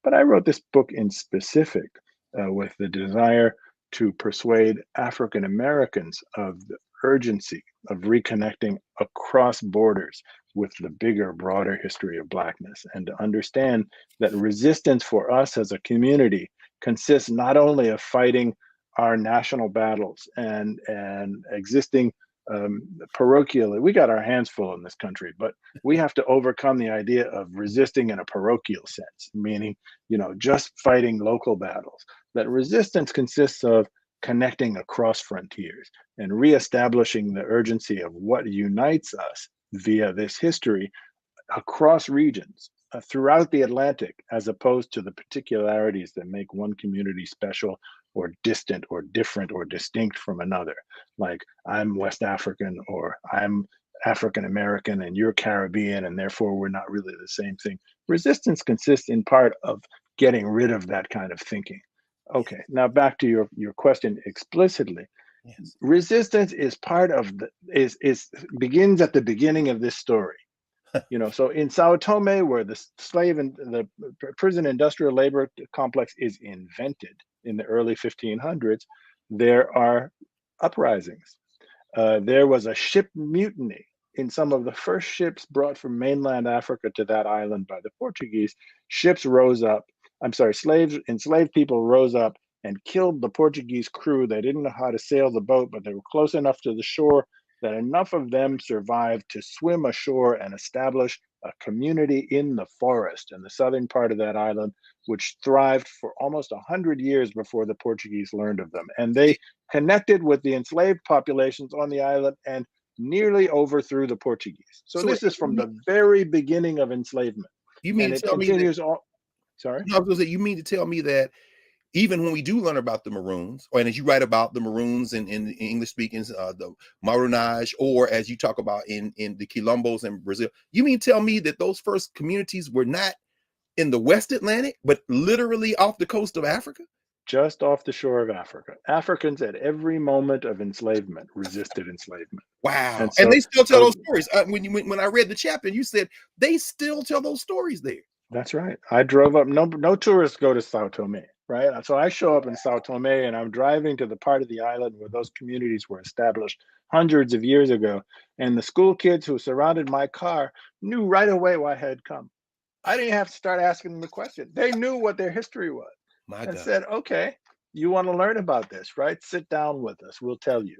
But I wrote this book in specific with the desire to persuade African Americans of the urgency of reconnecting across borders with the bigger, broader history of Blackness, and to understand that resistance for us as a community consists not only of fighting our national battles and existing parochially. We got our hands full in this country, but we have to overcome the idea of resisting in a parochial sense, meaning, just fighting local battles. That resistance consists of connecting across frontiers and reestablishing the urgency of what unites us via this history across regions throughout the Atlantic, as opposed to the particularities that make one community special or distant or different or distinct from another. Like, I'm West African, or I'm African American and you're Caribbean, and therefore we're not really the same thing. Resistance consists in part of getting rid of that kind of thinking. Okay, now back to your question explicitly. Yes. Resistance is part of begins at the beginning of this story. So in Sao Tome, where the slave and the prison industrial labor complex is invented in the early 1500s, there are uprisings. There was a ship mutiny in some of the first ships brought from mainland Africa to that island by the Portuguese, enslaved people rose up and killed the Portuguese crew. They didn't know how to sail the boat, but they were close enough to the shore that enough of them survived to swim ashore and establish a community in the forest in the southern part of that island, which thrived for almost 100 years before the Portuguese learned of them. And they connected with the enslaved populations on the island and nearly overthrew the Portuguese. So this is from the very beginning of enslavement. You mean and to tell me that, Sorry? No, I was gonna say, you mean to tell me that even when we do learn about the Maroons, and as you write about the Maroons in English speaking, the Marunage, or as you talk about in the Quilombos in Brazil, you mean to tell me that those first communities were not in the West Atlantic, but literally off the coast of Africa? Just off the shore of Africa. Africans at every moment of enslavement resisted enslavement. Wow. And they still tell those stories. When I read the chapter, you said they still tell those stories there. That's right. I drove up, no tourists go to Sao Tome, right? So I show up in Sao Tome and I'm driving to the part of the island where those communities were established hundreds of years ago. And the school kids who surrounded my car knew right away why I had come. I didn't have to start asking them the question. They knew what their history was. And said, okay, you want to learn about this, right? Sit down with us, we'll tell you.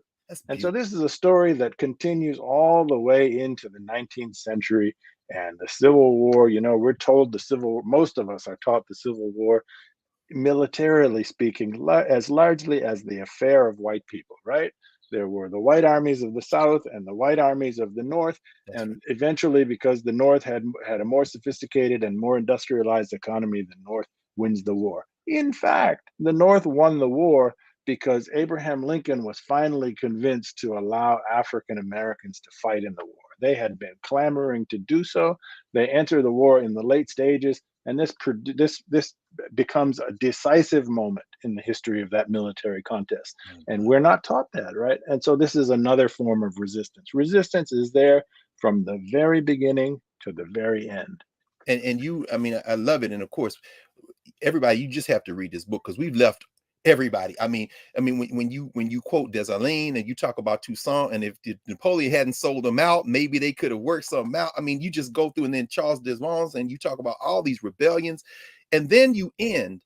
And so this is a story that continues all the way into the 19th century and the Civil War. You know, we're told most of us are taught the Civil War, militarily speaking, as largely as the affair of white people, right? There were the white armies of the South and the white armies of the North. And eventually, because the North had a more sophisticated and more industrialized economy, the North wins the war. In fact, the North won the war because Abraham Lincoln was finally convinced to allow African Americans to fight in the war. They had been clamoring to do so. They enter the war in the late stages, and this becomes a decisive moment in the history of that military contest. And we're not taught that, right? And so this is another form of resistance. Resistance is there from the very beginning to the very end. And you, I mean, I love it. And of course, everybody, you just have to read this book because we've left everybody. I mean, when you quote Dessalines and you talk about Toussaint, and if Napoleon hadn't sold them out, maybe they could have worked something out. I mean, you just go through, and then Charles Desmond, and you talk about all these rebellions, and then you end.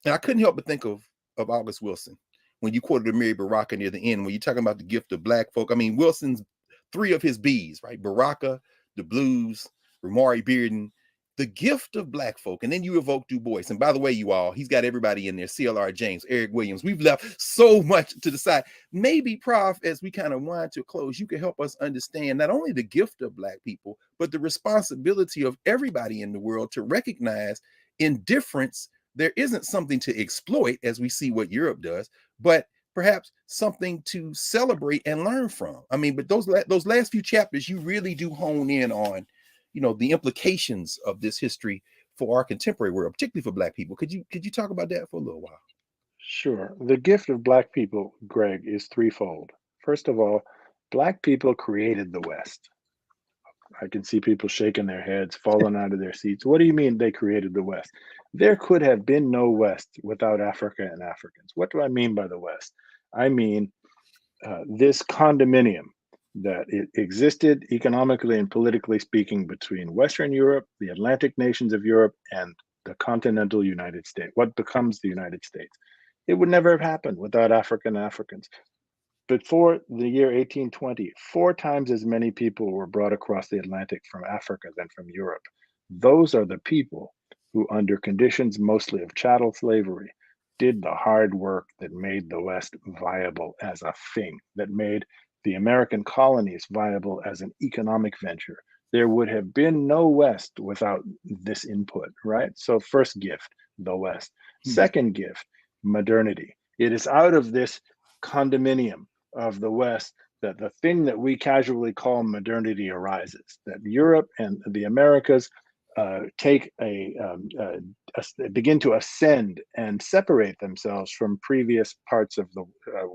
And I couldn't help but think of August Wilson when you quoted Mary Baraka near the end, when you're talking about the gift of Black folk. I mean, Wilson's three of his B's, right? Baraka, the blues, Ramari Bearden, the gift of Black folk. And then you evoke Du Bois. And by the way, you all, he's got everybody in there. C.L.R. James, Eric Williams. We've left so much to the side. Maybe, Prof, as we kind of wind to a close, you can help us understand not only the gift of Black people, but the responsibility of everybody in the world to recognize in difference, there isn't something to exploit, as we see what Europe does, but perhaps something to celebrate and learn from. I mean, but those last few chapters, you really do hone in on, you know, the implications of this history for our contemporary world, particularly for Black people. Could you talk about that for a little while? Sure. The gift of Black people, Greg, is threefold. First of all, Black people created the West. I can see people shaking their heads, falling out of their seats. What do you mean they created the West? There could have been no West without Africa and Africans. What do I mean by the West? I mean this condominium that it existed economically and politically speaking between Western Europe, the Atlantic nations of Europe, and the continental United States, what becomes the United States. It would never have happened without African Africans. Before the year 1820, 4 times as many people were brought across the Atlantic from Africa than from Europe. Those are the people who, under conditions mostly of chattel slavery, did the hard work that made the West viable as a thing, that made the American colonies viable as an economic venture. There would have been no West without this input, right? So first gift, the West. Second gift, modernity. It is out of this condominium of the West that the thing that we casually call modernity arises, that Europe and the Americas begin to ascend and separate themselves from previous parts of the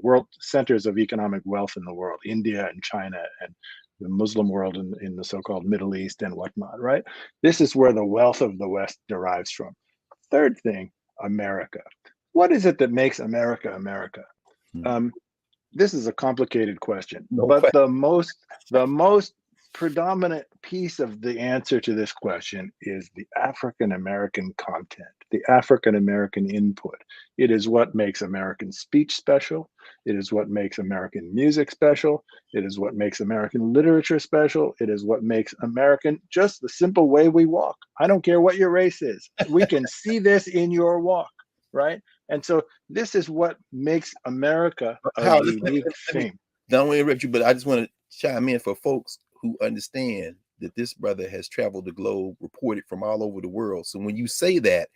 world centers of economic wealth in the world, India and China and the Muslim world in the so-called Middle East and whatnot, right? This is where the wealth of the West derives from. Third thing, America. What is it that makes America America? This is a complicated question, but the most predominant piece of the answer to this question is the African American content, the African American input. It is what makes American speech special. It is what makes American music special. It is what makes American literature special. It is what makes American just the simple way we walk. I don't care what your race is. We can see this in your walk, right? And so this is what makes America a unique thing. Don't want to interrupt you, but I just want to chime in for folks who understand that this brother has traveled the globe, reported from all over the world. So when you say that,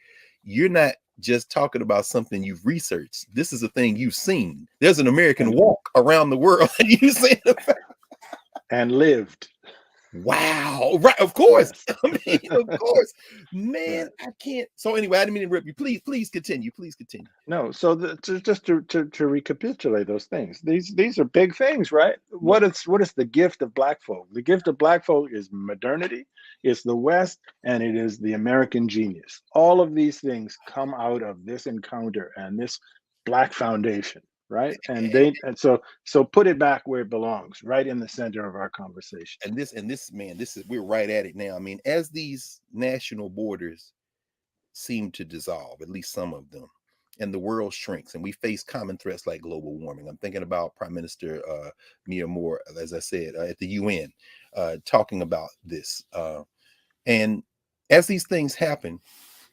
you're not just talking about something you've researched. This is a thing you've seen. There's an American walk around the world, and you say and lived. Wow. Right. Of course. Yes. I mean, of course, man, I can't. So anyway, I didn't mean to interrupt you. Please continue. Please continue. No. So just to recapitulate those things, these are big things, right? What is the gift of Black folk? The gift of Black folk is modernity, it's the West, and it is the American genius. All of these things come out of this encounter and this Black foundation. Right. And so put it back where it belongs, right in the center of our conversation. And this, man, we're right at it now. I mean, as these national borders seem to dissolve, at least some of them, and the world shrinks and we face common threats like global warming. I'm thinking about Prime Minister Mia Moore, as I said, at the UN, talking about this. And as these things happen,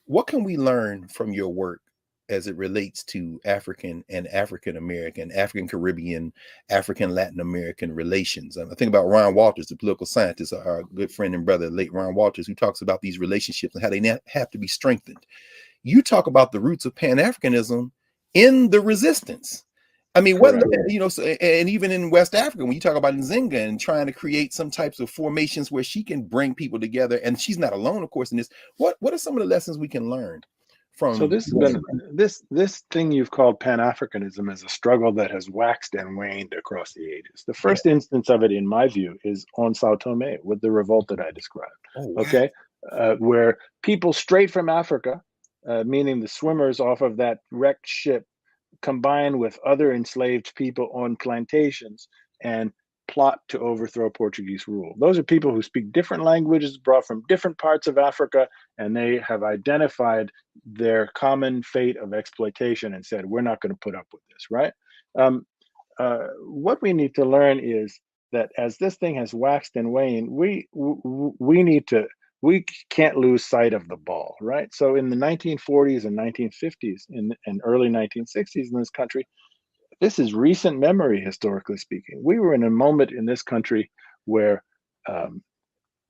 what can we learn from your work as it relates to African and African American, African Caribbean, African Latin American relations? I think about Ron Walters, the political scientist, our good friend and brother, late Ron Walters, who talks about these relationships and how they have to be strengthened. You talk about the roots of Pan-Africanism in the resistance. I mean, what, you know, and even in West Africa, when you talk about Nzinga and trying to create some types of formations where she can bring people together, and she's not alone, of course, in this. What are some of the lessons we can learn? So this has been this thing you've called Pan-Africanism is a struggle that has waxed and waned across the ages. The first instance of it, in my view, is on Sao Tome with the revolt that I described. Oh, wow. Okay, where people straight from Africa, meaning the swimmers off of that wrecked ship, combine with other enslaved people on plantations and plot to overthrow Portuguese rule. Those are people who speak different languages, brought from different parts of Africa, and they have identified their common fate of exploitation and said, we're not going to put up with this, right? What we need to learn is that as this thing has waxed and waned, we can't lose sight of the ball, right? So in the 1940s and 1950s and early 1960s in this country, this is recent memory, historically speaking. We were in a moment in this country where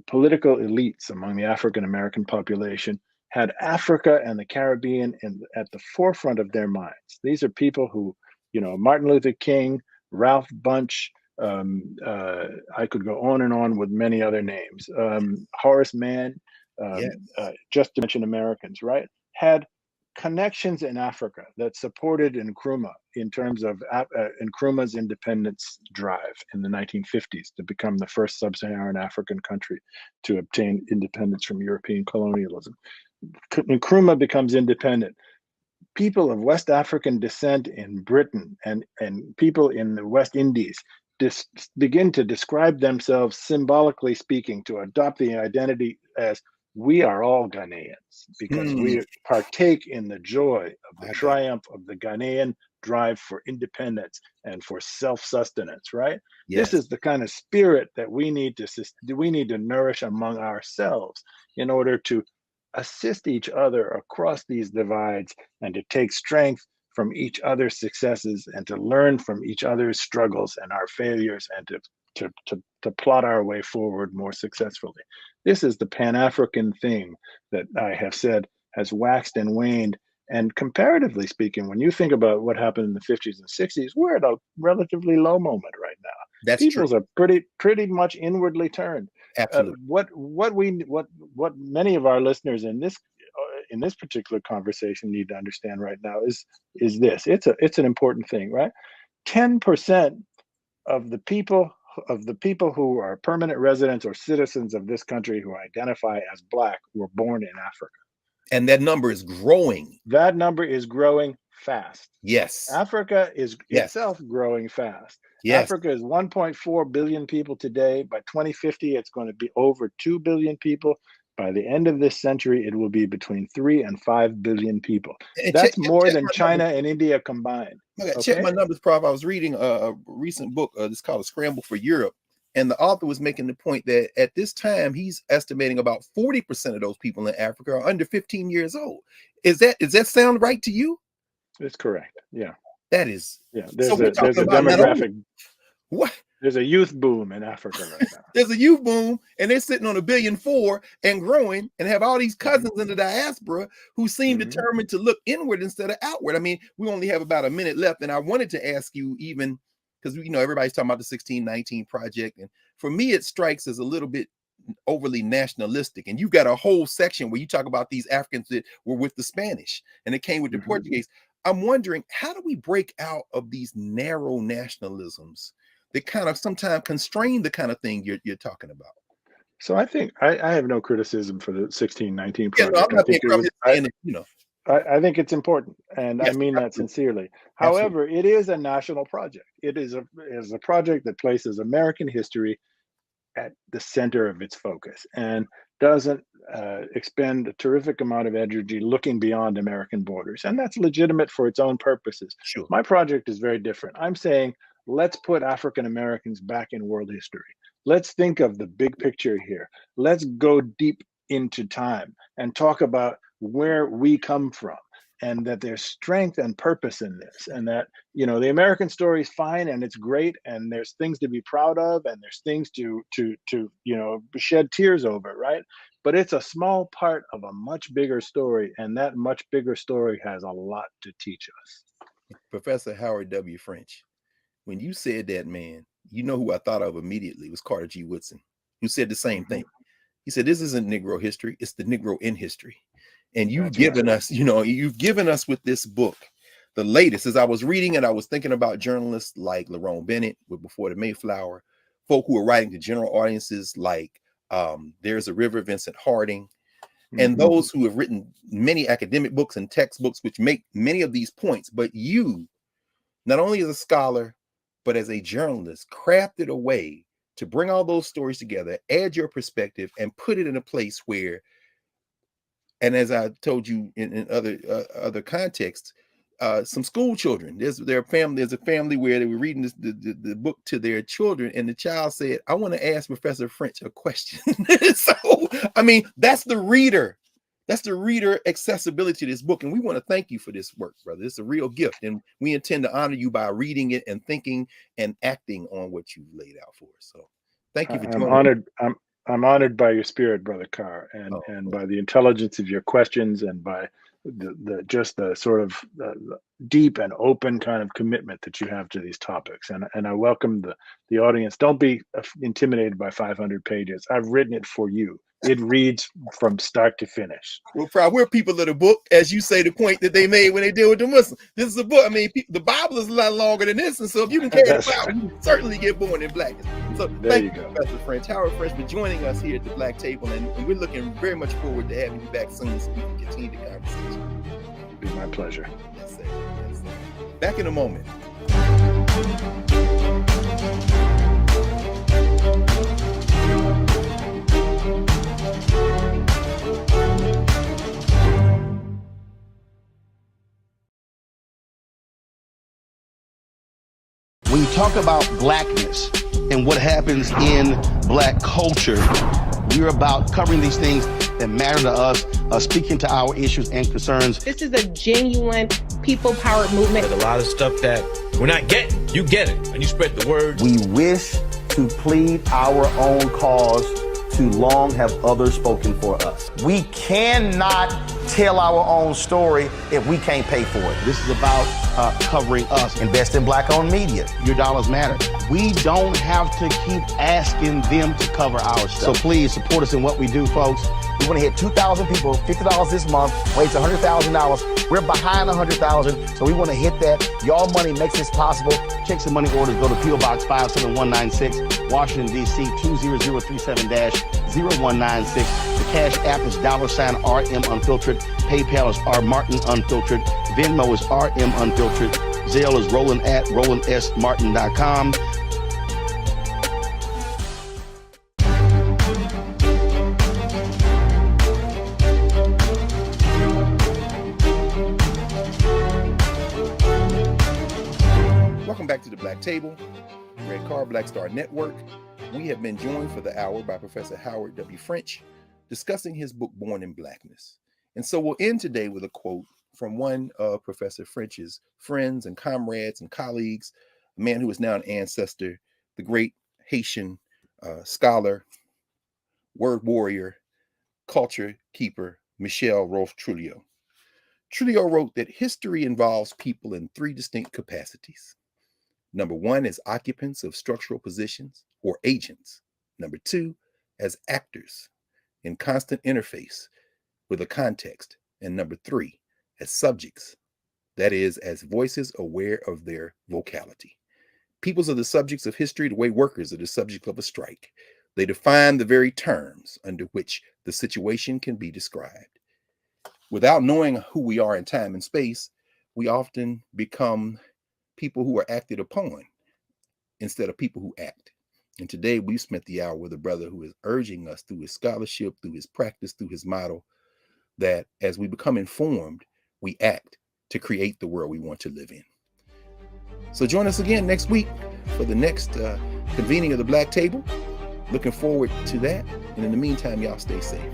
political elites among the African American population had Africa and the Caribbean at the forefront of their minds. These are people who, you know, Martin Luther King, Ralph Bunche, I could go on and on with many other names. Horace Mann, just to mention Americans, right? Had connections in Africa that supported Nkrumah in terms of Nkrumah's independence drive in the 1950s to become the first sub-Saharan African country to obtain independence from European colonialism. Nkrumah becomes independent. People of West African descent in Britain and people in the West Indies begin to describe themselves, symbolically speaking, to adopt the identity as we are all Ghanaians because we partake in the joy of the triumph of the Ghanaian drive for independence and for self-sustenance, right? Yes. This is the kind of spirit that we need to nourish among ourselves in order to assist each other across these divides and to take strength from each other's successes and to learn from each other's struggles and our failures and to plot our way forward more successfully. This is the Pan-African thing that I have said has waxed and waned. And comparatively speaking, when you think about what happened in the 50s and 60s, we're at a relatively low moment right now. That's Peoples true. are pretty much inwardly turned. Absolutely. What many of our listeners in this particular conversation need to understand right now is this. It's an important thing, right? 10% of the people who are permanent residents or citizens of this country who identify as Black were born in Africa. And that number is growing. That number is growing fast. Yes. Africa is itself growing fast. Yes. Africa is 1.4 billion people today. By 2050, it's going to be over 2 billion people. By the end of this century, it will be between 3 and 5 billion people. That's more than China and India combined. Okay? Check my numbers, Prof. I was reading a recent book. It's called A Scramble for Europe. And the author was making the point that at this time, he's estimating about 40% of those people in Africa are under 15 years old. Does that sound right to you? It's correct. Yeah. That is. Yeah. There's a demographic. What? There's a youth boom in Africa right now. There's a youth boom, and they're sitting on 1.4 billion and growing, and have all these cousins in the diaspora who seem determined to look inward instead of outward. I mean, we only have about a minute left, and I wanted to ask you, even because everybody's talking about the 1619 Project, and for me, it strikes as a little bit overly nationalistic. And you've got a whole section where you talk about these Africans that were with the Spanish and it came with the Portuguese. I'm wondering, how do we break out of these narrow nationalisms that kind of sometimes constrain the kind of thing you're talking about? So I think I have no criticism for the 1619 project. I think it's important, and I mean that sincerely. However, it is a national project. It is a project that places American history at the center of its focus and doesn't expend a terrific amount of energy looking beyond American borders. And that's legitimate for its own purposes. Sure. My project is very different. I'm saying, let's put African Americans back in world history. Let's think of the big picture here. Let's go deep into time and talk about where we come from, and that there's strength and purpose in this, and that, the American story is fine and it's great, and there's things to be proud of, and there's things to shed tears over, right? But it's a small part of a much bigger story, and that much bigger story has a lot to teach us. Professor Howard W. French, when you said that, man, who I thought of immediately was Carter G. Woodson, who said the same thing. He said, this isn't Negro history, it's the Negro in history. And you've given us, you've given us with this book, the latest. As I was reading it, I was thinking about journalists like Lerone Bennett with Before the Mayflower, folk who are writing to general audiences like There's a River, Vincent Harding, and those who have written many academic books and textbooks which make many of these points. But you, not only as a scholar, but as a journalist, crafted a way to bring all those stories together, add your perspective, and put it in a place where, and as I told you in other contexts, some school children, there's a family where they were reading the book to their children, and the child said, I want to ask Professor French a question. So, I mean, that's the reader accessibility to this book. And we want to thank you for this work, brother. It's a real gift. And we intend to honor you by reading it and thinking and acting on what you've laid out for us. So thank you for joining me. I'm honored by your spirit, Brother Carr, and by the intelligence of your questions, and by the sort of deep and open kind of commitment that you have to these topics. And I welcome the audience. Don't be intimidated by 500 pages. I've written it for you. It reads from start to finish. Well, proud. We're people of the book, as you say, the point that they made when they deal with the Muslims. This is a book. I mean, the Bible is a lot longer than this, and so if you can carry the Bible, you can certainly get born in Blackness. So thank you, Professor French, Howard French, for joining us here at the Black Table, and we're looking very much forward to having you back soon so we can continue the conversation. It'd be my pleasure. Yes, sir. Yes, sir. Back in a moment. When you talk about blackness and what happens in Black culture, we're about covering these things that matter to us, speaking to our issues and concerns. This is a genuine people-powered movement. There's a lot of stuff that we're not getting. You get it, and you spread the word. We wish to plead our own cause. Too long have others spoken for us. We cannot tell our own story if we can't pay for it. This is about covering us. Invest in Black-owned media. Your dollars matter. We don't have to keep asking them to cover our stuff. So please support us in what we do, folks. We want to hit 2,000 people, $50 this month, weighs $100,000. We're behind 100,000, so we want to hit that. Y'all money makes this possible. Checks and money orders go to P.O. Box 57196, Washington, D.C. 20037-0196. The Cash App is $RM Unfiltered. PayPal is R Martin Unfiltered. Venmo is RM Unfiltered. Zelle is roland@rolandsmartin.com. Welcome back to the Black Table, Red Carr, Black Star Network. We have been joined for the hour by Professor Howard W. French, discussing his book, Born in Blackness. And so we'll end today with a quote from one of Professor French's friends and comrades and colleagues, a man who is now an ancestor, the great Haitian scholar, word warrior, culture keeper, Michel Rolfe Trujillo. Trujillo wrote that history involves people in three distinct capacities. Number one, as occupants of structural positions or agents. Number two, as actors in constant interface with a context. And number three, as subjects, that is, as voices aware of their vocality. Peoples are the subjects of history the way workers are the subject of a strike. They define the very terms under which the situation can be described. Without knowing who we are in time and space, we often become people who are acted upon instead of people who act. And today we've spent the hour with a brother who is urging us through his scholarship, through his practice, through his model, that as we become informed, we act to create the world we want to live in. So join us again next week for the next convening of the Black Table. Looking forward to that. And in the meantime, y'all stay safe.